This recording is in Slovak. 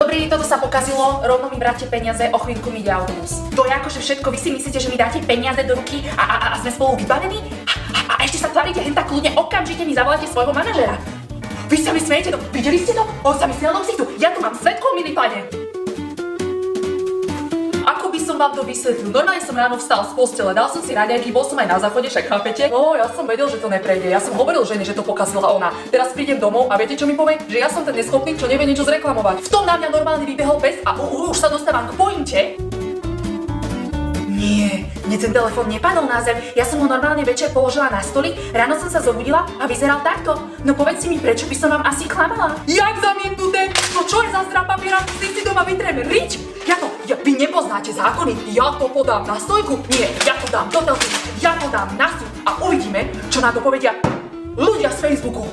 Dobrý, toto sa pokazilo, rovno mi vráte peniaze, o chvíľku mi ide autobus. To je akože všetko, vy si myslíte, že mi dáte peniaze do ruky a sme spolu vybavení? A ešte sa tvárite hen tak kľudne, okamžite mi zavoláte svojho manažera. Vy sa mi smejete, videli ste to? On sa mi smiel do ksichtu, ja tu mám svetkov, milý pane. Ako by som vám to vysvetlil? Normálne som ráno vstal z postele, dal som si raňajky, bol som aj na záchode, však chápete? No, ja som vedel, že to neprejde, ja som hovoril žene, že to pokazila ona. Teraz prídem domov a viete, čo mi povie? Že ja som ten neschopný, čo nevie niečo zreklamovať. V tom na mňa normálne vybehol pes a už sa dostávam k pointe. Nie, ten telefón nepadol na zem, ja som ho normálne večer položila na stolik, ráno som sa zobudila a vyzeral takto. No povedzte mi, prečo by som vám asi klamala? Jak zamietnuté? No čo je za strap papiera? Si doma vytrem riť? Vy nepoznáte zákony, ja to podám na stojku, nie, ja to dám do telky, ja to dám na súd a uvidíme, čo na to povedia ľudia z Facebooku.